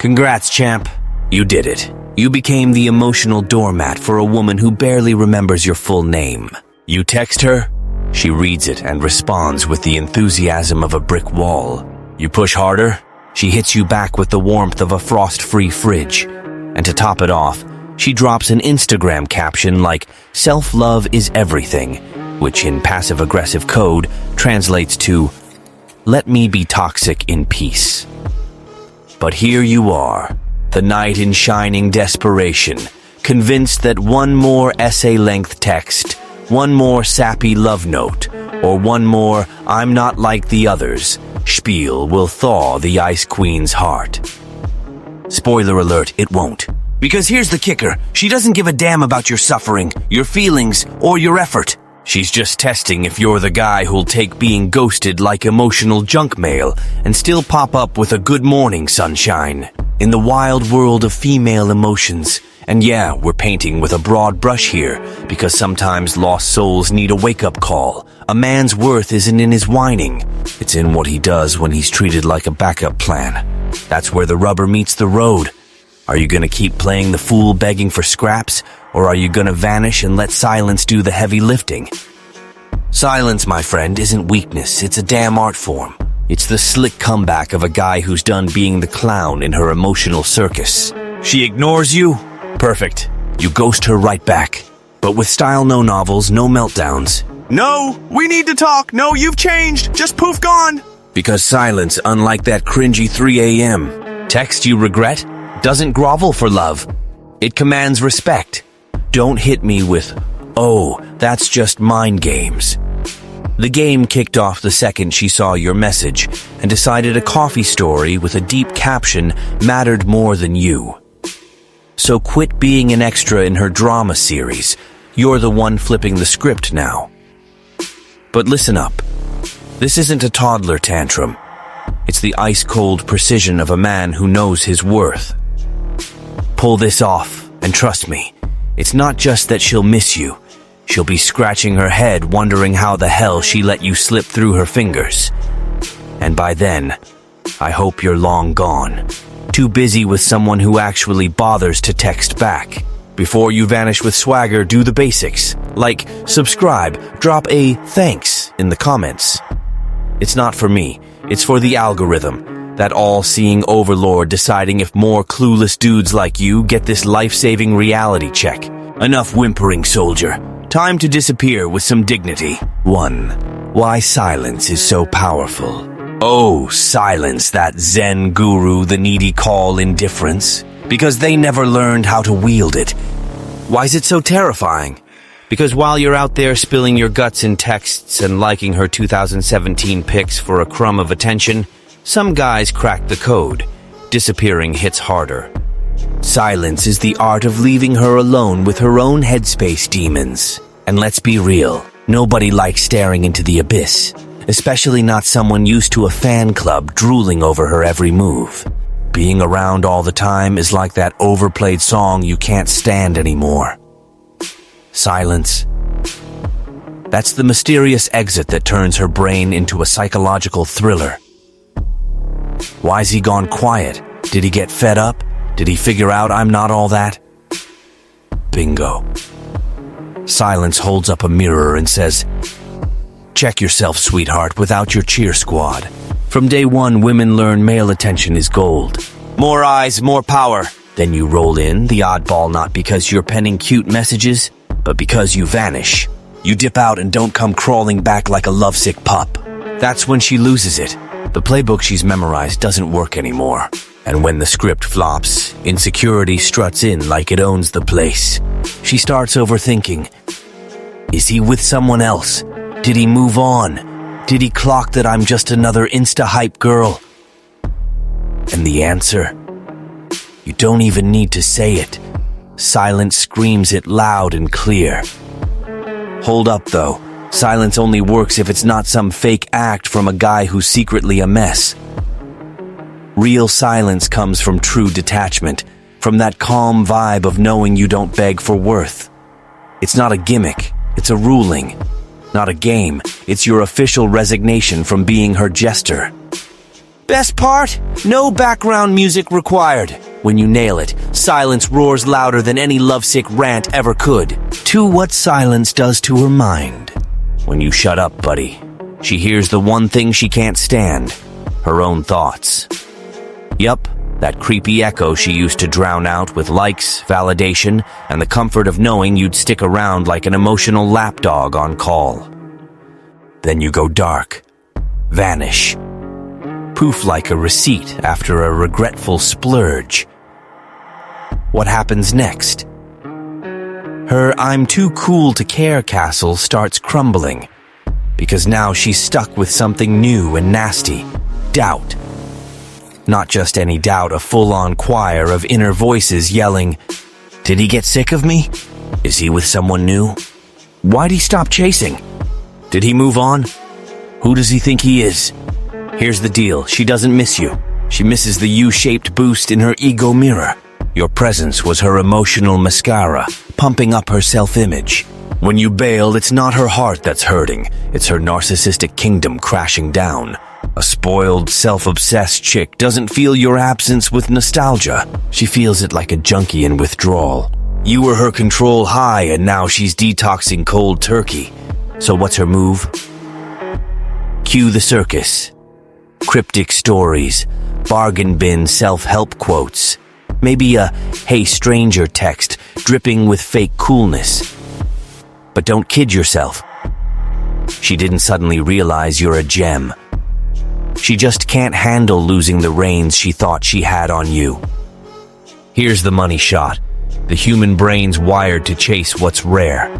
Congrats, champ. You did it. You became the emotional doormat for a woman who barely remembers your full name. You text her, she reads it and responds with the enthusiasm of a brick wall. You push harder, she hits you back with the warmth of a frost-free fridge. And to top it off, she drops an Instagram caption like, "Self-love is everything," which in passive-aggressive code translates to, "Let me be toxic in peace." But here you are, the knight in shining desperation, convinced that one more essay-length text, one more sappy love note, or one more "I'm not like the others" spiel will thaw the Ice Queen's heart. Spoiler alert, it won't. Because here's the kicker, she doesn't give a damn about your suffering, your feelings, or your effort. She's just testing if you're the guy who'll take being ghosted like emotional junk mail and still pop up with a "good morning, sunshine." In the wild world of female emotions, and yeah, we're painting with a broad brush here, because sometimes lost souls need a wake-up call. A man's worth isn't in his whining. It's in what he does when he's treated like a backup plan. That's where the rubber meets the road. Are you gonna keep playing the fool begging for scraps, or are you gonna vanish and let silence do the heavy lifting? Silence, my friend, isn't weakness, it's a damn art form. It's the slick comeback of a guy who's done being the clown in her emotional circus. She ignores you? Perfect. You ghost her right back. But with style, no novels, no meltdowns. No, we need to talk. No, you've changed. Just poof gone. Because silence, unlike that cringy 3 a.m. text you regret, doesn't grovel for love. It commands respect. Don't hit me with, "Oh, that's just mind games." The game kicked off the second she saw your message and decided a coffee story with a deep caption mattered more than you. So quit being an extra in her drama series. You're the one flipping the script now. But listen up. This isn't a toddler tantrum. It's the ice-cold precision of a man who knows his worth. Pull this off, and trust me, it's not just that she'll miss you. She'll be scratching her head wondering how the hell she let you slip through her fingers. And by then, I hope you're long gone. Too busy with someone who actually bothers to text back. Before you vanish with swagger, do the basics. Like, subscribe, drop a thanks in the comments. It's not for me, it's for the algorithm. That all-seeing overlord deciding if more clueless dudes like you get this life-saving reality check. Enough whimpering, soldier. Time to disappear with some dignity. 1. Why silence is so powerful. Oh, silence that Zen guru the needy call indifference. Because they never learned how to wield it. Why is it so terrifying? Because while you're out there spilling your guts in texts and liking her 2017 pics for a crumb of attention, some guys crack the code. Disappearing hits harder. Silence is the art of leaving her alone with her own headspace demons. And let's be real, nobody likes staring into the abyss. Especially not someone used to a fan club drooling over her every move. Being around all the time is like that overplayed song you can't stand anymore. Silence. That's the mysterious exit that turns her brain into a psychological thriller. Why's he gone quiet? Did he get fed up? Did he figure out I'm not all that? Bingo. Silence holds up a mirror and says, "Check yourself, sweetheart, without your cheer squad." From day one, women learn male attention is gold. More eyes, more power. Then you roll in, the oddball, not because you're penning cute messages, but because you vanish. You dip out and don't come crawling back like a lovesick pup. That's when she loses it. The playbook she's memorized doesn't work anymore. And when the script flops, insecurity struts in like it owns the place. She starts overthinking. Is he with someone else? Did he move on? Did he clock that I'm just another Insta-hype girl? And the answer? You don't even need to say it. Silence screams it loud and clear. Hold up, though. Silence only works if it's not some fake act from a guy who's secretly a mess. Real silence comes from true detachment, from that calm vibe of knowing you don't beg for worth. It's not a gimmick, it's a ruling. Not a game, it's your official resignation from being her jester. Best part? No background music required. When you nail it, silence roars louder than any lovesick rant ever could. To what silence does to her mind. When you shut up, buddy, she hears the one thing she can't stand, her own thoughts. Yup, that creepy echo she used to drown out with likes, validation, and the comfort of knowing you'd stick around like an emotional lapdog on call. Then you go dark, vanish, poof like a receipt after a regretful splurge. What happens next? Her I'm too cool to care castle starts crumbling, because now she's stuck with something new and nasty, doubt. Not just any doubt, a full-on choir of inner voices yelling, "Did he get sick of me? Is he with someone new? Why'd he stop chasing? Did he move on? Who does he think he is?" Here's the deal, she doesn't miss you. She misses the U-shaped boost in her ego mirror. Your presence was her emotional mascara, pumping up her self-image. When you bail, it's not her heart that's hurting, it's her narcissistic kingdom crashing down. A spoiled, self-obsessed chick doesn't feel your absence with nostalgia. She feels it like a junkie in withdrawal. You were her control high, and now she's detoxing cold turkey. So what's her move? Cue the circus. Cryptic stories, bargain bin self-help quotes. Maybe a "Hey stranger" text dripping with fake coolness. But don't kid yourself. She didn't suddenly realize you're a gem. She just can't handle losing the reins she thought she had on you. Here's the money shot. The human brain's wired to chase what's rare.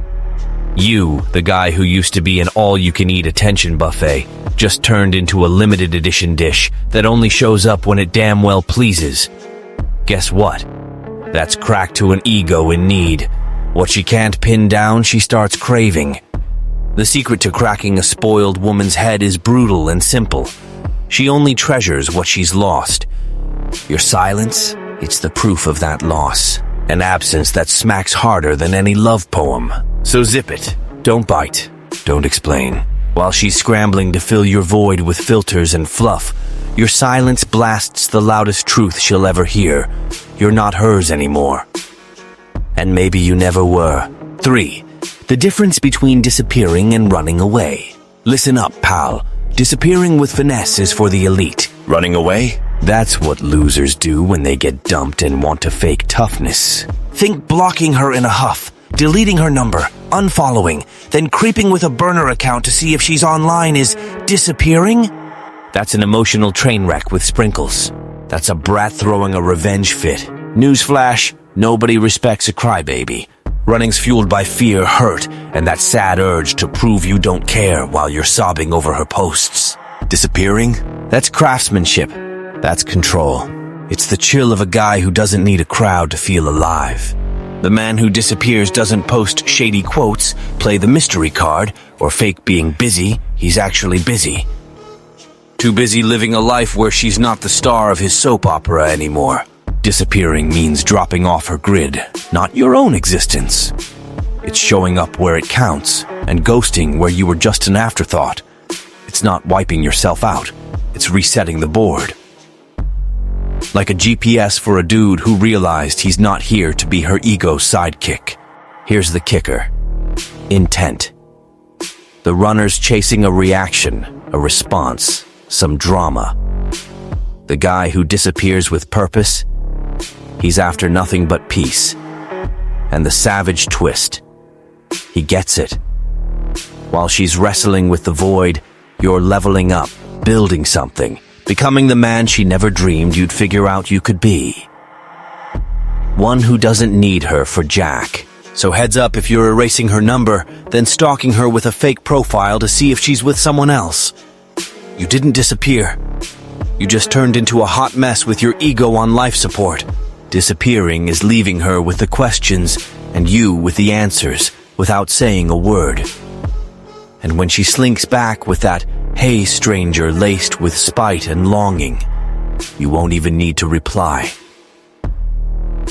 You, the guy who used to be an all-you-can-eat attention buffet, just turned into a limited edition dish that only shows up when it damn well pleases. Guess what? That's crack to an ego in need. What she can't pin down, she starts craving. The secret to cracking a spoiled woman's head is brutal and simple. She only treasures what she's lost. Your silence, it's the proof of that loss. An absence that smacks harder than any love poem. So zip it. Don't bite. Don't explain. While she's scrambling to fill your void with filters and fluff, your silence blasts the loudest truth she'll ever hear. You're not hers anymore. And maybe you never were. 3. The difference between disappearing and running away. Listen up, pal. Disappearing with finesse is for the elite. Running away? That's what losers do when they get dumped and want to fake toughness. Think blocking her in a huff, deleting her number, unfollowing, then creeping with a burner account to see if she's online is disappearing? That's an emotional train wreck with sprinkles. That's a brat throwing a revenge fit. Newsflash, nobody respects a crybaby. Running's fueled by fear, hurt, and that sad urge to prove you don't care while you're sobbing over her posts. Disappearing? That's craftsmanship. That's control. It's the chill of a guy who doesn't need a crowd to feel alive. The man who disappears doesn't post shady quotes, play the mystery card, or fake being busy. He's actually busy. Too busy living a life where she's not the star of his soap opera anymore. Disappearing means dropping off her grid, not your own existence. It's showing up where it counts, and ghosting where you were just an afterthought. It's not wiping yourself out, it's resetting the board. Like a GPS for a dude who realized he's not here to be her ego's sidekick. Here's the kicker. Intent. The runner's chasing a reaction, a response, some drama. The guy who disappears with purpose, he's after nothing but peace. And the savage twist. He gets it. While she's wrestling with the void, you're leveling up, building something, becoming the man she never dreamed you'd figure out you could be. One who doesn't need her for jack. So heads up if you're erasing her number, then stalking her with a fake profile to see if she's with someone else. You didn't disappear. You just turned into a hot mess with your ego on life support. Disappearing is leaving her with the questions and you with the answers without saying a word. And when she slinks back with that "Hey stranger" laced with spite and longing, you won't even need to reply.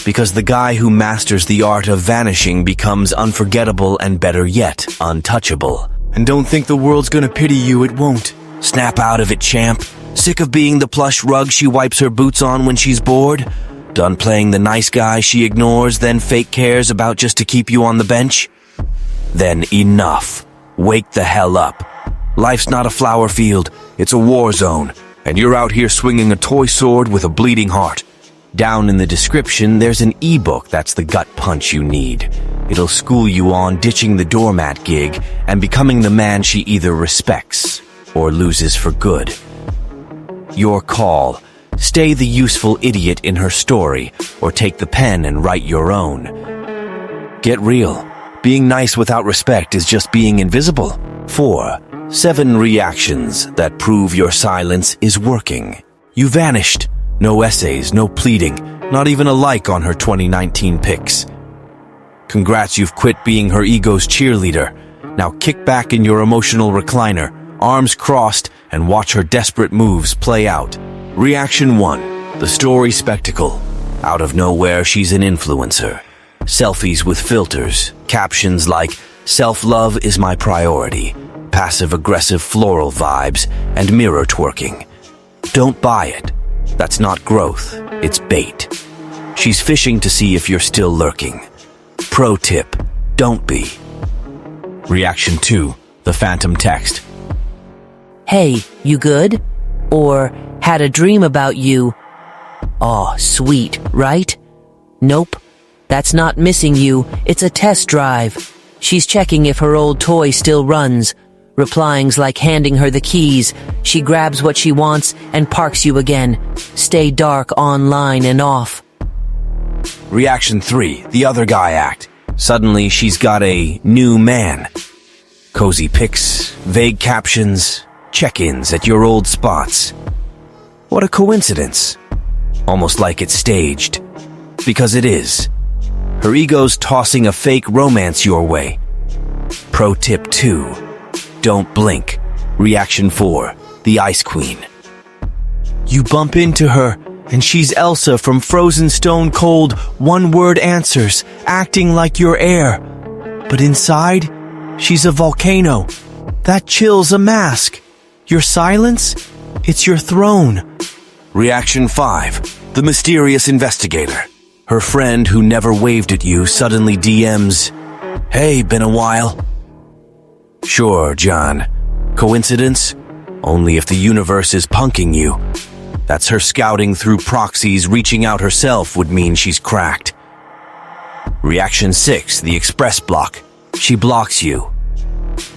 Because the guy who masters the art of vanishing becomes unforgettable and, better yet, untouchable. And don't think the world's gonna pity you, it won't. Snap out of it, champ. Sick of being the plush rug she wipes her boots on when she's bored? Done playing the nice guy she ignores, then fake cares about just to keep you on the bench? Then enough. Wake the hell up. Life's not a flower field, it's a war zone, and you're out here swinging a toy sword with a bleeding heart. Down in the description, there's an ebook that's the gut punch you need. It'll school you on ditching the doormat gig and becoming the man she either respects or loses for good. Your call. Stay the useful idiot in her story, or take the pen and write your own. Get real. Being nice without respect is just being invisible. 4. 7 reactions that prove your silence is working. You vanished. No essays, no pleading, not even a like on her 2019 pics. Congrats, you've quit being her ego's cheerleader. Now kick back in your emotional recliner, arms crossed, and watch her desperate moves play out. Reaction 1. The story spectacle. Out of nowhere, she's an influencer. Selfies with filters, captions like, "Self-love is my priority," passive-aggressive floral vibes, and mirror twerking. Don't buy it. That's not growth, it's bait. She's fishing to see if you're still lurking. Pro tip, don't be. Reaction 2. The phantom text. "Hey, you good?" Or, "Had a dream about you." "Aw, sweet, right?" "Nope. That's not missing you, it's a test drive." She's checking if her old toy still runs. Replying's like handing her the keys. She grabs what she wants and parks you again. Stay dark online and off. Reaction 3. The other guy act. Suddenly, she's got a new man. Cozy pics, vague captions, check-ins at your old spots. What a coincidence. Almost like it's staged. Because it is. Her ego's tossing a fake romance your way. Pro tip 2. Don't blink. Reaction 4. The Ice Queen. You bump into her, and she's Elsa from Frozen Stone Cold one-word answers, acting like you're air. But inside, she's a volcano. That chill's a mask. Your silence? It's your throne. Reaction 5. The mysterious investigator. Her friend who never waved at you suddenly DMs, "Hey, been a while." Sure, John. Coincidence? Only if the universe is punking you. That's her scouting through proxies. Reaching out herself would mean she's cracked. Reaction 6. The express block. She blocks you.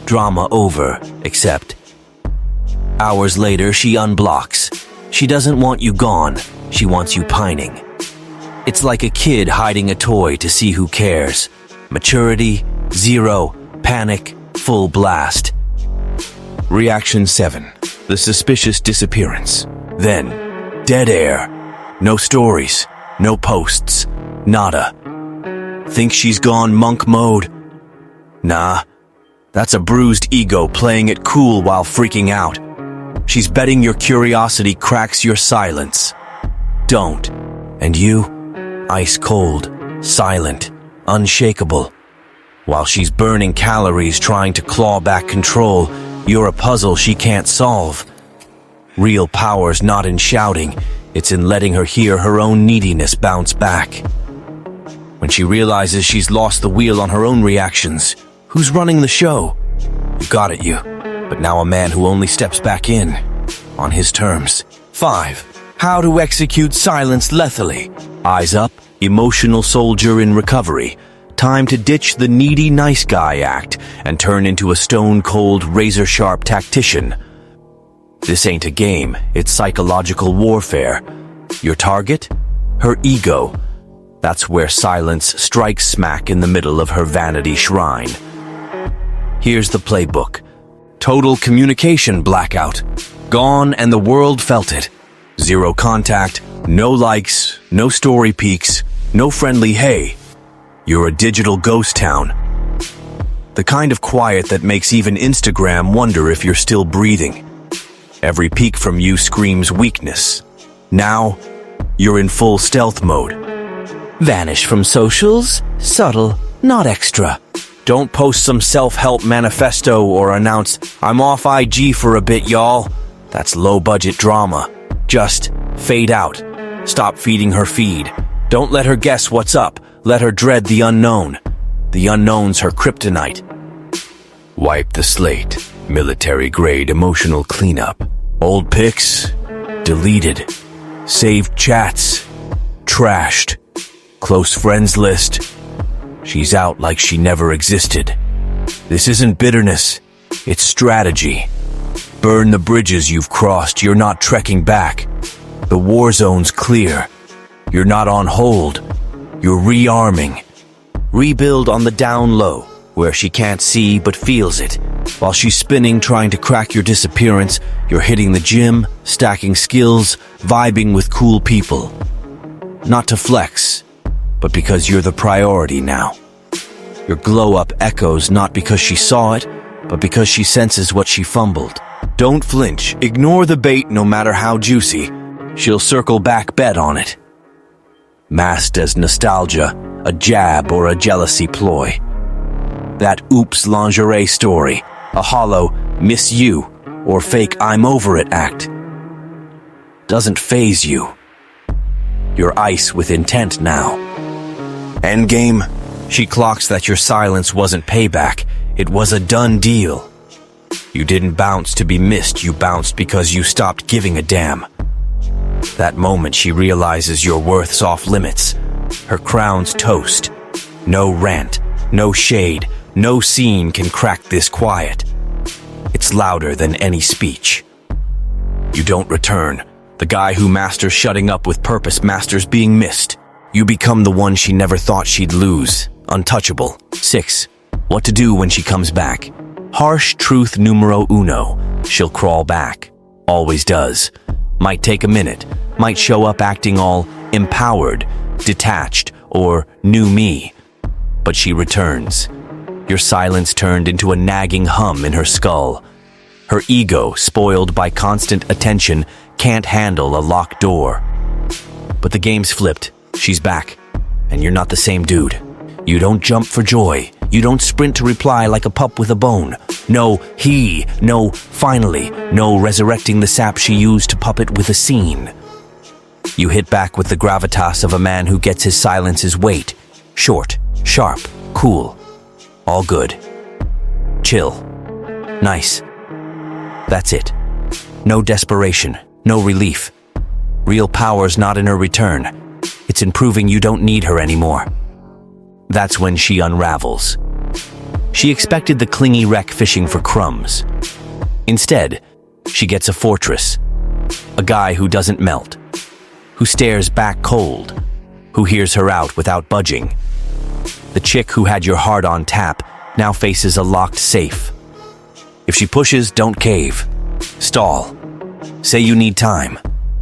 Drama over, except hours later she unblocks. She doesn't want you gone. She wants you pining. It's like a kid hiding a toy to see who cares. Maturity, 0. Panic, full blast. Reaction 7. The suspicious disappearance. Then, dead air. No stories, no posts, nada. Think she's gone monk mode? Nah, that's a bruised ego playing it cool while freaking out. She's betting your curiosity cracks your silence. Don't. And you? Ice cold, silent, unshakable. While she's burning calories trying to claw back control, you're a puzzle she can't solve. Real power's not in shouting, it's in letting her hear her own neediness bounce back. When she realizes she's lost the wheel on her own reactions, who's running the show? You got it, you. But now a man who only steps back in, on his terms. 5. How to execute silence lethally. Eyes up, emotional soldier in recovery. Time to ditch the needy nice guy act and turn into a stone-cold, razor-sharp tactician. This ain't a game, it's psychological warfare. Your target? Her ego. That's where silence strikes smack in the middle of her vanity shrine. Here's the playbook. Total communication blackout. Gone and the world felt it. 0 contact, no likes, no story peaks, no friendly hey. You're a digital ghost town. The kind of quiet that makes even Instagram wonder if you're still breathing. Every peek from you screams weakness. Now, you're in full stealth mode. Vanish from socials, subtle, not extra. Don't post some self-help manifesto or announce, "I'm off IG for a bit, y'all." That's low-budget drama. Just fade out. Stop feeding her feed. Don't let her guess what's up. Let her dread the unknown. The unknown's her kryptonite. Wipe the slate. Military-grade emotional cleanup. Old pics? Deleted. Saved chats? Trashed. Close friends list? She's out like she never existed. This isn't bitterness. It's strategy. Burn the bridges you've crossed. You're not trekking back. The war zone's clear. You're not on hold. You're rearming. Rebuild on the down low, where she can't see but feels it. While she's spinning, trying to crack your disappearance, you're hitting the gym, stacking skills, vibing with cool people. Not to flex, but because you're the priority now. Your glow-up echoes not because she saw it, but because she senses what she fumbled. Don't flinch. Ignore the bait no matter how juicy. She'll circle back bet on it. Masked as nostalgia, a jab or a jealousy ploy. That oops lingerie story, a hollow miss you or fake I'm over it act. Doesn't faze you. You're ice with intent now. Endgame, she clocks that your silence wasn't payback. It was a done deal. You didn't bounce to be missed, you bounced because you stopped giving a damn. That moment she realizes your worth's off limits. Her crown's toast. No rant, no shade, no scene can crack this quiet. It's louder than any speech. You don't return. The guy who masters shutting up with purpose masters being missed. You become the one she never thought she'd lose. Untouchable. 6. What to do when she comes back. Harsh truth numero uno. She'll crawl back. Always does. Might take a minute. Might show up acting all empowered, detached, or new me. But she returns. Your silence turned into a nagging hum in her skull. Her ego, spoiled by constant attention, can't handle a locked door. But the game's flipped. She's back. And you're not the same dude. You don't jump for joy. You don't sprint to reply like a pup with a bone. No he, no finally, no resurrecting the sap she used to puppet with a scene. You hit back with the gravitas of a man who gets his silence's weight. Short, sharp, cool. All good. Chill. Nice. That's it. No desperation, no relief. Real power's not in her return. It's in proving you don't need her anymore. That's when she unravels. She expected the clingy wreck fishing for crumbs. Instead, she gets a fortress. A guy who doesn't melt. Who stares back cold. Who hears her out without budging. The chick who had your heart on tap now faces a locked safe. If she pushes, don't cave. Stall. Say you need time.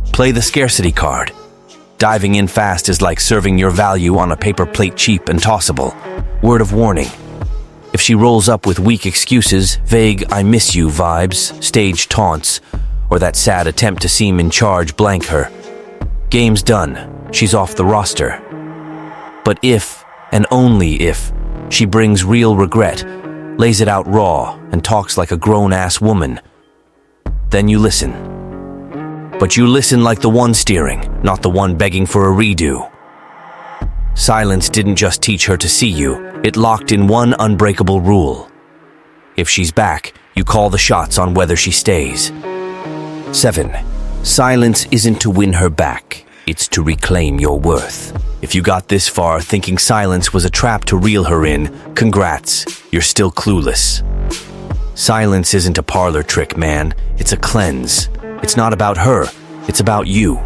Play the scarcity card. Diving in fast is like serving your value on a paper plate, cheap and tossable. Word of warning. If she rolls up with weak excuses, vague I miss you vibes, stage taunts, or that sad attempt to seem in charge, blank her. Game's done. She's off the roster. But if, and only if, she brings real regret, lays it out raw, and talks like a grown-ass woman, then you listen. But you listen like the one steering, not the one begging for a redo. Silence didn't just teach her to see you, it locked in one unbreakable rule. If she's back, you call the shots on whether she stays. 7. Silence isn't to win her back, it's to reclaim your worth. If you got this far thinking silence was a trap to reel her in, congrats, you're still clueless. Silence isn't a parlor trick, man, it's a cleanse. It's not about her, it's about you.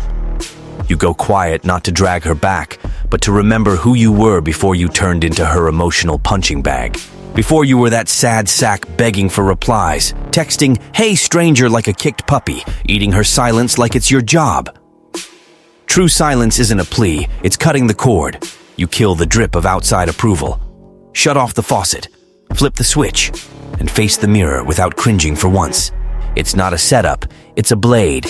You go quiet not to drag her back, but to remember who you were before you turned into her emotional punching bag. Before you were that sad sack begging for replies, texting, "Hey stranger," like a kicked puppy, eating her silence like it's your job. True silence isn't a plea, it's cutting the cord. You kill the drip of outside approval. Shut off the faucet, flip the switch, and face the mirror without cringing for once. It's not a setup, it's a blade.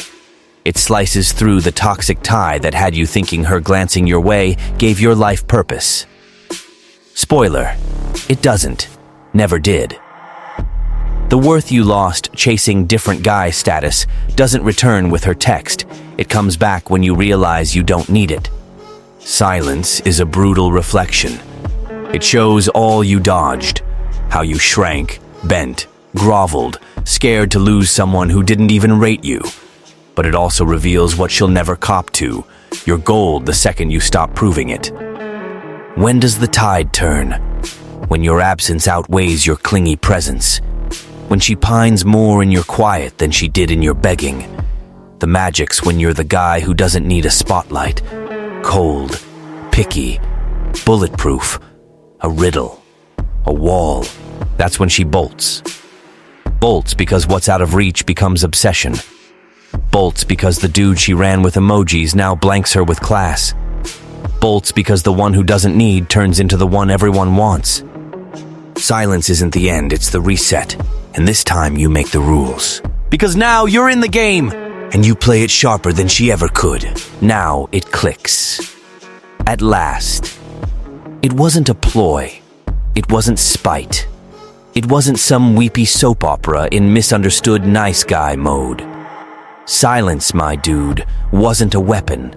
It slices through the toxic tie that had you thinking her glancing your way gave your life purpose. Spoiler, it doesn't. Never did. The worth you lost chasing different guy status doesn't return with her text. It comes back when you realize you don't need it. Silence is a brutal reflection. It shows all you dodged, how you shrank, bent, groveled, scared to lose someone who didn't even rate you. But it also reveals what she'll never cop to, your gold the second you stop proving it. When does the tide turn? When your absence outweighs your clingy presence. When she pines more in your quiet than she did in your begging. The magic's when you're the guy who doesn't need a spotlight. Cold, picky, bulletproof, a riddle, a wall. That's when she bolts. Bolts because what's out of reach becomes obsession. Bolts because the dude she ran with emojis now blanks her with class. Bolts because the one who doesn't need turns into the one everyone wants. Silence isn't the end, it's the reset. And this time you make the rules. Because now you're in the game! And you play it sharper than she ever could. Now it clicks. At last. It wasn't a ploy. It wasn't spite. It wasn't some weepy soap opera in misunderstood nice guy mode. Silence, my dude, wasn't a weapon.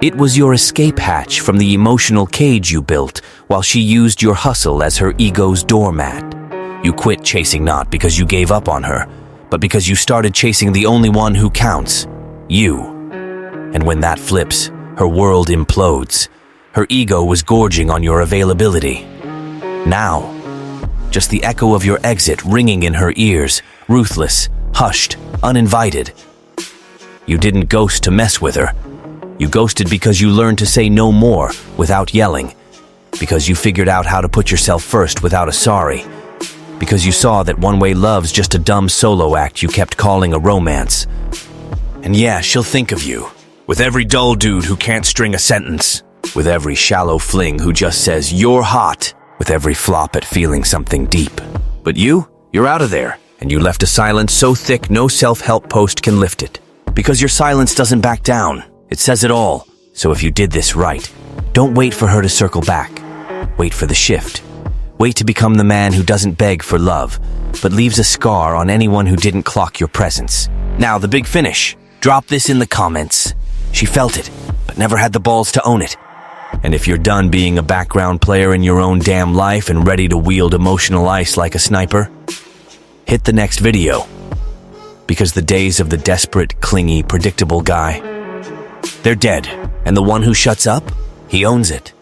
It was your escape hatch from the emotional cage you built while she used your hustle as her ego's doormat. You quit chasing not because you gave up on her, but because you started chasing the only one who counts, you. And when that flips, her world implodes. Her ego was gorging on your availability. Now, just the echo of your exit ringing in her ears, ruthless, hushed, uninvited. You didn't ghost to mess with her. You ghosted because you learned to say no more without yelling. Because you figured out how to put yourself first without a sorry. Because you saw that one-way love's just a dumb solo act you kept calling a romance. And yeah, she'll think of you. With every dull dude who can't string a sentence. With every shallow fling who just says, "You're hot." With every flop at feeling something deep. But you're out of there. And you left a silence so thick no self-help post can lift it. Because your silence doesn't back down. It says it all. So if you did this right, don't wait for her to circle back. Wait for the shift. Wait to become the man who doesn't beg for love, but leaves a scar on anyone who didn't clock your presence. Now, the big finish. Drop this in the comments. She felt it, but never had the balls to own it. And if you're done being a background player in your own damn life and ready to wield emotional ice like a sniper, hit the next video. Because the days of the desperate, clingy, predictable guy, they're dead. And the one who shuts up, he owns it.